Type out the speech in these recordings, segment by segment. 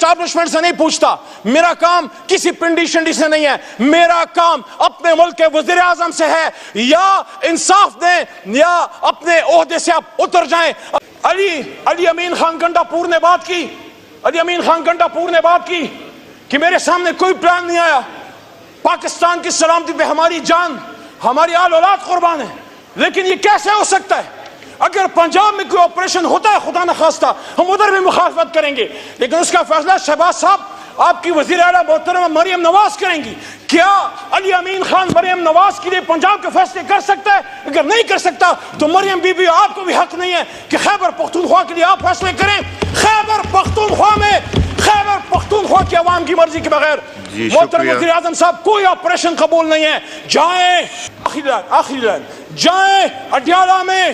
Establishment سے نہیں پوچھتا، میرا کام کسی پنڈی شنڈی سے نہیں ہے، میرا کام اپنے ملک کے وزیر اعظم سے ہے، یا انصاف دیں یا اپنے عہدے سے آپ اتر جائیں۔ علی امین خان گنڈا پور نے بات کی، علی امین خان گنڈا پور نے بات کی کہ میرے سامنے کوئی پلان نہیں آیا، پاکستان کی سلامتی پہ ہماری جان ہماری آل اولاد قربان ہے، لیکن یہ کیسے ہو سکتا ہے؟ اگر پنجاب میں کوئی آپریشن ہوتا ہے خدا نخواستہ ہم ادھر بھی مخالفت کریں گے، لیکن اس کا فیصلہ شہباز صاحب آپ کی وزیر اعلیٰ محترمہ مریم نواز کریں گی۔ کیا علی امین خان مریم نواز کے لیے پنجاب کے فیصلے کر سکتا ہے؟ اگر نہیں کر سکتا تو مریم بی بی آپ کو بھی حق نہیں ہے کہ خیبر پختونخوا کے لیے آپ فیصلے کریں۔ خیبر پختونخوا میں خیبر پختونخوا کی عوام کی مرضی کے بغیر محترم وزیر اعظم صاحب کوئی آپریشن قبول نہیں ہے۔ جائیں آخری لائن جائیں اڈیالہ میں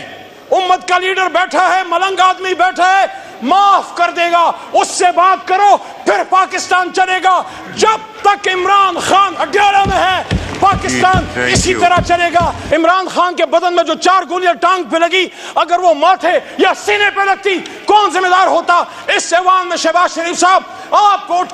امت کا لیڈر بیٹھا ہے، ملنگ آدمی بیٹھا ہے، معاف کر دے گا، اس سے بات کرو پھر پاکستان چلے گا۔ جب تک عمران خان اڈیالہ میں ہے پاکستان اسی طرح چلے گا۔ عمران خان کے بدن میں جو 4 گولیاں ٹانگ پہ لگی اگر وہ ماتھے یا سینے پہ لگتی کون ذمہ دار ہوتا؟ اس ایوان میں شہباز شریف صاحب آپ کو اٹھ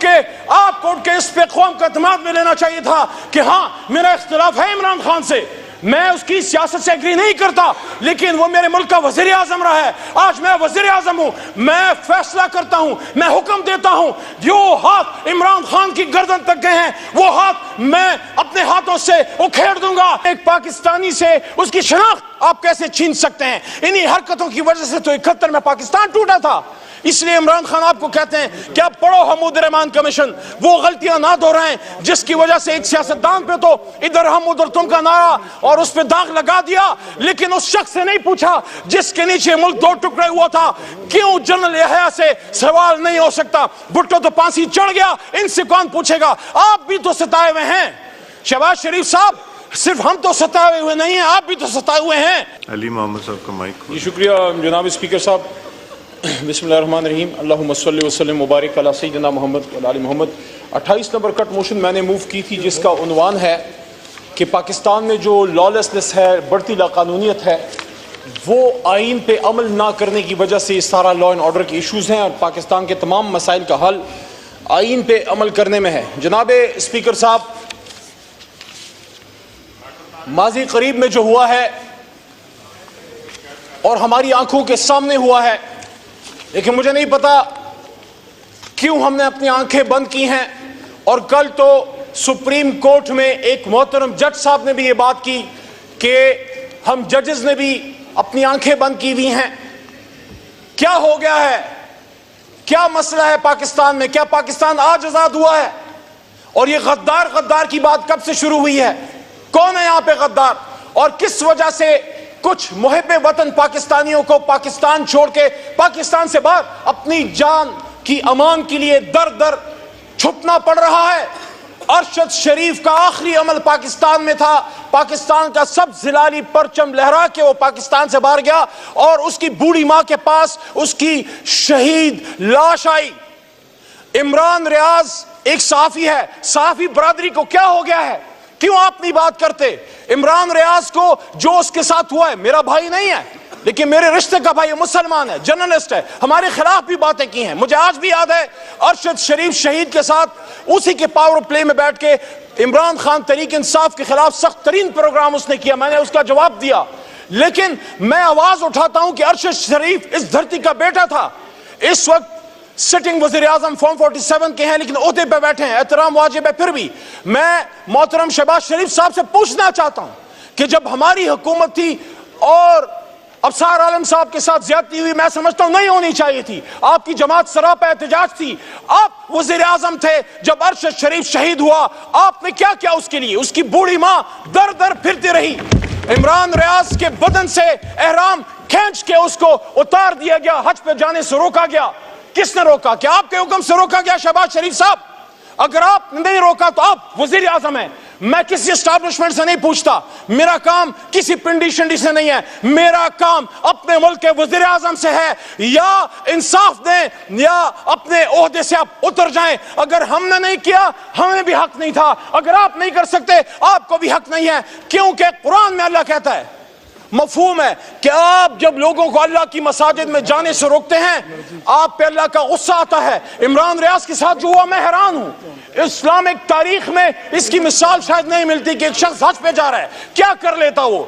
کے اس پہ قوم کا اعتماد میں لینا چاہیے تھا کہ ہاں میرا اختلاف ہے عمران خان سے، میں اس کی سیاست سے ایگری نہیں کرتا، لیکن وہ میرے ملک کا وزیر اعظم رہا ہے، آج میں وزیر اعظم ہوں، میں فیصلہ کرتا ہوں، میں حکم دیتا ہوں۔ جو ہاتھ عمران خان کی گردن تک گئے ہیں وہ ہاتھ میں اپنے ہاتھوں سے اکھیڑ دوں گا۔ ایک پاکستانی سے اس کی شناخت آپ کیسے چھین سکتے ہیں؟ انہی حرکتوں کی وجہ سے تو 71 میں پاکستان ٹوٹا تھا۔ اس لیے عمران خان آپ کو کہتے ہیں کہ آپ پڑھو حمود الرحمان کمیشن، وہ غلطیاں نہ دہرائیں جس کی وجہ سے ایک سیاستدان پہ تو ادھر ہم ادھر تم کا نعرہ اور اس پہ داغ لگا دیا، لیکن اس شخص سے نہیں پوچھا جس کے نیچے ملک 2 ٹکڑے ہوا تھا۔ کیوں جنرل یحییٰ سے سوال نہیں ہو سکتا؟ بھٹو تو پھانسی چڑھ گیا، ان سے کون پوچھے گا؟ آپ بھی تو ستائے ہوئے ہیں شہباز شریف صاحب، صرف ہم تو ستائے ہوئے نہیں ہیں، آپ بھی تو ستائے ہوئے ہیں۔ علی محمد صاحب کا مائک۔ جی شکریہ جناب اسپیکر صاحب۔ بسم اللہ الرحمن الرحیم، اللہم صلی وسلم مبارک علی سیدنا محمد و آل محمد۔ 28 نمبر کٹ موشن میں نے موو کی تھی جس کا عنوان ہے کہ پاکستان میں جو لالیسنس ہے، بڑھتی لاقانونیت ہے، وہ آئین پہ عمل نہ کرنے کی وجہ سے اس سارا لا اینڈ آرڈر کے ایشوز ہیں، اور پاکستان کے تمام مسائل کا حل آئین پہ عمل کرنے میں ہے۔ جناب اسپیکر صاحب، ماضی قریب میں جو ہوا ہے اور ہماری آنکھوں کے سامنے ہوا ہے، لیکن مجھے نہیں پتا کیوں ہم نے اپنی آنکھیں بند کی ہیں، اور کل تو سپریم کورٹ میں ایک محترم جج صاحب نے بھی یہ بات کی کہ ہم ججز نے بھی اپنی آنکھیں بند کی ہوئی ہیں۔ کیا ہو گیا ہے؟ کیا مسئلہ ہے پاکستان میں؟ کیا پاکستان آج آزاد ہوا ہے؟ اور یہ غدار کی بات کب سے شروع ہوئی ہے؟ کون ہے یہاں پہ غدار؟ اور کس وجہ سے کچھ محب وطن پاکستانیوں کو پاکستان چھوڑ کے پاکستان سے باہر اپنی جان کی امان کے لیے در چھپنا پڑ رہا ہے؟ ارشد شریف کا آخری عمل پاکستان میں تھا، پاکستان کا سب زلالی پرچم لہرا کے وہ پاکستان سے باہر گیا، اور اس کی بوڑھی ماں کے پاس اس کی شہید لاش آئی۔ عمران ریاض ایک صحافی ہے، صحافی برادری کو کیا ہو گیا ہے؟ کیوں آپ نہیں بات کرتے؟ عمران ریاض کو جو اس کے ساتھ ہوا ہے، میرا بھائی نہیں ہے لیکن میرے رشتے کا بھائی ہے، مسلمان ہے، جرنلسٹ ہے، ہمارے خلاف بھی باتیں کی ہیں۔ مجھے آج بھی یاد ہے ارشد شریف شہید کے ساتھ اسی کے پاور پلے میں بیٹھ کے عمران خان تحریک انصاف کے خلاف سخت ترین پروگرام اس نے کیا، میں نے اس کا جواب دیا، لیکن میں آواز اٹھاتا ہوں کہ ارشد شریف اس دھرتی کا بیٹا تھا، اس وقت سٹنگ وزیر اعظم فارم 47 کے ہیں لیکن عہدے پہ بیٹھے ہیں، احترام واجب ہے۔ پھر بھی میں محترم شہباز شریف صاحب سے پوچھنا چاہتا ہوں کہ جب ہماری حکومت تھی اور ابصار عالم صاحب کے ساتھ زیادتی ہوئی، میں سمجھتا ہوں نہیں ہونی چاہیے تھی، آپ کی جماعت سراپا احتجاج تھی، آپ وزیر اعظم تھے جب ارشد شریف شہید ہوا، آپ نے کیا کیا اس کے لیے؟ اس کی بوڑھی ماں در پھرتی رہی، عمران ریاض کے بدن سے احرام کھینچ کے اس کو اتار دیا گیا، حج پہ جانے سے روکا گیا۔ کس نے روکا؟ کیا آپ کے حکم سے روکا گیا شہباز شریف صاحب؟ اگر آپ نہیں روکا تو آپ وزیر اعظم ہیں۔ میں کسی اسٹیبلشمنٹ سے نہیں پوچھتا، میرا کام کسی پنڈی شنڈی سے نہیں ہے، میرا کام اپنے ملک کے وزیر اعظم سے ہے۔ یا انصاف دیں یا اپنے عہدے سے آپ اتر جائیں۔ اگر ہم نے نہیں کیا ہمیں بھی حق نہیں تھا، اگر آپ نہیں کر سکتے آپ کو بھی حق نہیں ہے، کیونکہ قرآن میں اللہ کہتا ہے مفہوم ہے کہ آپ جب لوگوں کو اللہ کی مساجد میں جانے سے روکتے ہیں آپ پہ اللہ کا غصہ آتا ہے. عمران ریاض کے ساتھ جو ہوا میں حیران ہوں. اسلامک تاریخ میں اس کی مثال شاید نہیں ملتی کہ ایک شخص حج پہ جا رہا ہے کیا کر لیتا وہ.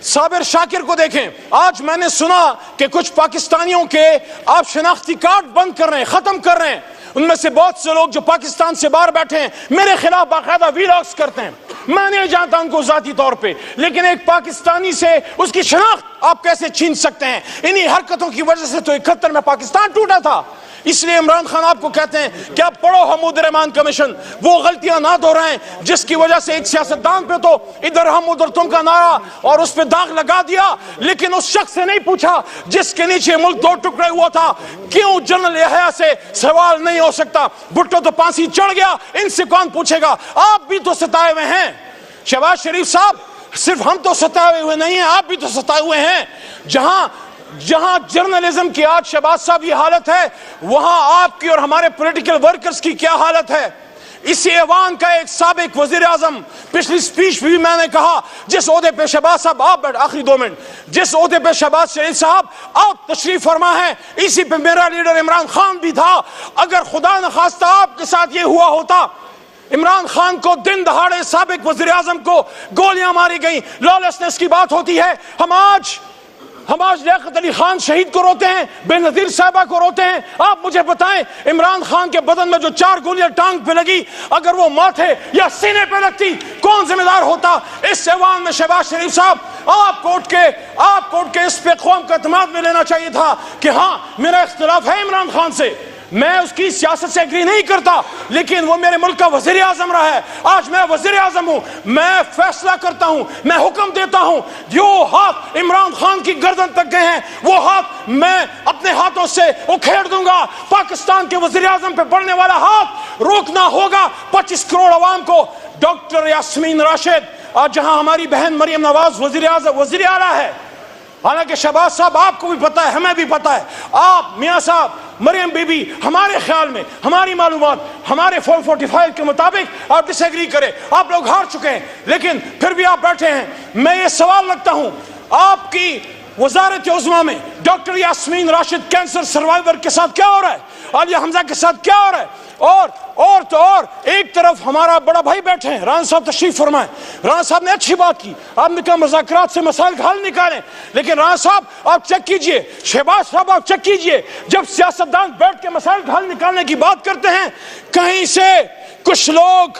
صابر شاکر کو دیکھیں. آج میں نے سنا کہ کچھ پاکستانیوں کے آپ شناختی کارڈ بند کر رہے ہیں, ختم کر رہے ہیں. ان میں سے بہت سے لوگ جو پاکستان سے باہر بیٹھے ہیں میرے خلاف باقاعدہ ویلاگز کرتے ہیں. میں نہیں جانتا ان کو ذاتی طور پہ, لیکن ایک پاکستانی سے اس کی شناخت آپ کیسے چھین سکتے ہیں؟ انہی حرکتوں کی وجہ سے تو 71 میں پاکستان ٹوٹا تھا. اس لیے عمران خان آپ کو کہتے ہیں کہ آپ پڑھو حمود الرحمان کمیشن, وہ غلطیاں نہ دہرائیں جس کی وجہ سے ایک سیاستدان پہ تو ادھر ہم ادھر تم کا نعرہ اور اس پہ داغ لگا دیا, لیکن اس شخص سے نہیں پوچھا جس کے نیچے ملک 2 ٹکڑے ہوا تھا. کیوں جنرل یحییٰ سے سوال نہیں ہو سکتا؟ بھٹو تو پھانسی چڑھ گیا, ان سے کون پوچھے گا؟ آپ بھی تو ستائے ہوئے ہیں. شہباز شریف صاحب, صرف ہم تو ستائے ہوئے نہیں ہیں, آپ بھی تو ستائے ہوئے ہیں. جہاں جرنلزم کی آج شہباز صاحب یہ حالت ہے, وہاں آپ کی اور ہمارے پولیٹیکل ورکرز کی کیا حالت ہے؟ اسی ایوان کا ایک سابق وزیر اعظم, پچھلی سپیچ بھی میں نے کہا, جس عہدے پہ شہباز صاحب آپ بیٹھ آخری 2 منٹ, جس عہدے پہ شہباز شریف صاحب آپ تشریف فرما ہے, اسی پہ میرا لیڈر عمران خان بھی تھا. اگر خدا نخواستہ آپ کے ساتھ یہ ہوا ہوتا, عمران خان کو دن دہاڑے سابق وزیر اعظم کو گولیاں ماری گئیں, لالسنس کی بات ہوتی ہے. ہم آج لیاقت علی خان شہید کو روتے ہیں, بے نظیر صاحبہ کو روتے ہیں. آپ مجھے بتائیں عمران خان کے بدن میں جو 4 گولیاں ٹانگ پہ لگی, اگر وہ ماتھے یا سینے پہ لگتی کون ذمہ دار ہوتا؟ اس ایوان میں شہباز شریف صاحب آپ کوٹ کے اس پہ قوم کا اعتماد میں لینا چاہیے تھا کہ ہاں میرا اختلاف ہے عمران خان سے, میں اس کی سیاست سے ایگری نہیں کرتا, لیکن وہ میرے ملک کا وزیر اعظم رہا ہے. آج میں وزیر اعظم ہوں, میں فیصلہ کرتا ہوں, میں حکم دیتا ہوں. جو ہاتھ عمران خان کی گردن تک گئے ہیں وہ ہاتھ میں اپنے ہاتھوں سے اکھیڑ دوں گا. پاکستان کے وزیر اعظم پہ پڑنے والا ہاتھ روکنا ہوگا. 25 کروڑ عوام کو ڈاکٹر یاسمین راشد, آج جہاں ہماری بہن مریم نواز وزیر اعلیٰ ہے, حالانکہ شہباز صاحب آپ کو بھی پتا ہے, ہمیں بھی پتا ہے, آپ میاں صاحب, مریم بی بی, ہمارے خیال میں, ہماری معلومات, ہمارے 445 کے مطابق آپ ڈس ایگری کریں, آپ لوگ ہار چکے ہیں, لیکن پھر بھی آپ بیٹھے ہیں. میں یہ سوال رکھتا ہوں, آپ کی وزارت عظمیٰ میں doctor Yasmin Rashid cancer survivor کے ساتھ کیا ہو رہا ہے؟ عالیہ حمزہ کے ساتھ کیا ہو رہا ہے؟ اور ایک طرف ہمارا بڑا بھائی بیٹھے ہیں, رانا صاحب تشریف فرمائیں. رانا صاحب نے اچھی بات کی, آپ نے کہا مذاکرات سے مسائل کا حل نکالیں, لیکن رانا صاحب آپ چیک کیجئے, شہباز صاحب آپ چیک کیجئے, جب سیاستدان بیٹھ کے مسائل کا حل نکالنے کی بات کرتے ہیں, کہیں سے کچھ لوگ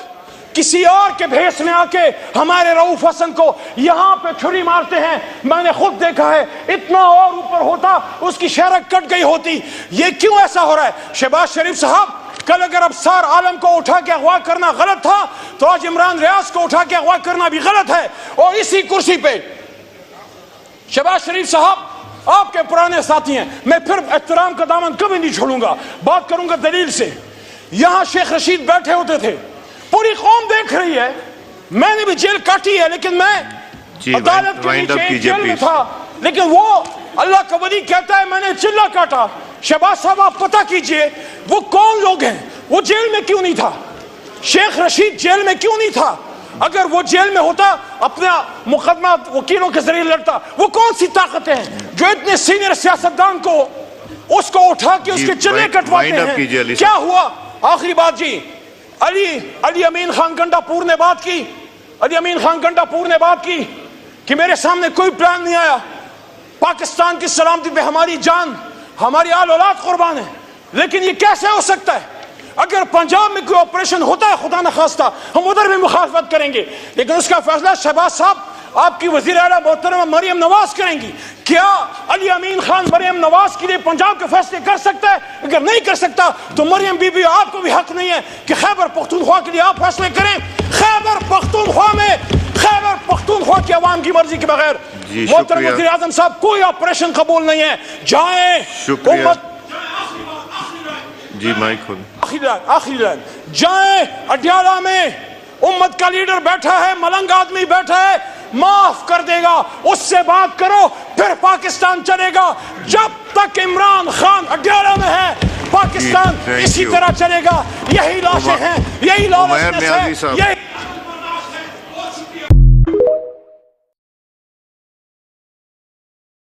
کسی اور کے بھیس میں آ کے ہمارے رؤوف حسن کو یہاں پہ چھری مارتے ہیں. میں نے خود دیکھا ہے, اتنا اور اوپر ہوتا اس کی شہرت کٹ گئی ہوتی. یہ کیوں ایسا ہو رہا ہے؟ شہباز شریف صاحب, کل اگر ابصار عالم کو اٹھا کے اغوا کرنا غلط تھا تو آج عمران ریاض کو اٹھا کے اغوا کرنا بھی غلط ہے. اور اسی کرسی پہ شہباز شریف صاحب آپ کے پرانے ساتھی ہیں, میں پھر احترام کا دامن کبھی نہیں چھوڑوں گا, بات کروں گا دلیل سے. یہاں شیخ رشید بیٹھے ہوتے تھے, پوری قوم دیکھ رہی ہے, میں نے بھی جیل کاٹی ہے, لیکن میں عدالت کے نیچے جیل میں تھا, لیکن وہ اللہ کا ولی کہتا ہے میں نے چلا کاٹا. شہباز صاحب آپ پتہ کیجئے وہ کون لوگ ہیں, وہ جیل میں کیوں نہیں تھا؟ شیخ رشید جیل میں کیوں نہیں تھا؟ اگر وہ جیل میں ہوتا اپنا مقدمہ وکیلوں کے ذریعے لڑتا. وہ کون سی طاقتیں ہیں جو اتنے سینئر سیاستدان کو اس کو اٹھا کے اس کے چلے کٹواتے ہیں؟ کیا ہوا؟ آخری بات جی, علی امین خان گنڈا پور نے بات کی, علی امین خان گنڈا پور نے بات کی کہ میرے سامنے کوئی پلان نہیں آیا, پاکستان کی سلامتی پہ ہماری جان, ہماری آل اولاد قربان ہے. لیکن یہ کیسے ہو سکتا ہے؟ اگر پنجاب میں کوئی آپریشن ہوتا ہے خدا نخواستہ ہم ادھر بھی مخالفت کریں گے, لیکن اس کا فیصلہ شہباز صاحب آپ کی وزیر اعلیٰ محترمہ مریم نواز کریں گی. کیا علی امین خان مریم نواز کے لیے پنجاب کے فیصلے کر سکتا ہے؟ اگر نہیں کر سکتا تو مریم بی بی آپ کو بھی حق نہیں ہے کہ خیبر پختونخوا کے لیے آپ فیصلے کریں. خیبر پختونخوا کی عوام کی مرضی کے بغیر محترم وزیر اعظم صاحب کوئی آپریشن قبول نہیں ہے. جائیں امت, جی مائک کھول, آخری لائن, جائیں اڈیالہ میں امت کا لیڈر بیٹھا ہے, ملنگ آدمی بیٹھا ہے, معاف کر دے گا, اس سے بات کرو, پھر پاکستان چلے گا. جب تک عمران خان اڈیالہ میں ہے پاکستان اسی طرح چلے گا. یہی لاشیں ہیں, یہی لالچ ہے, یہی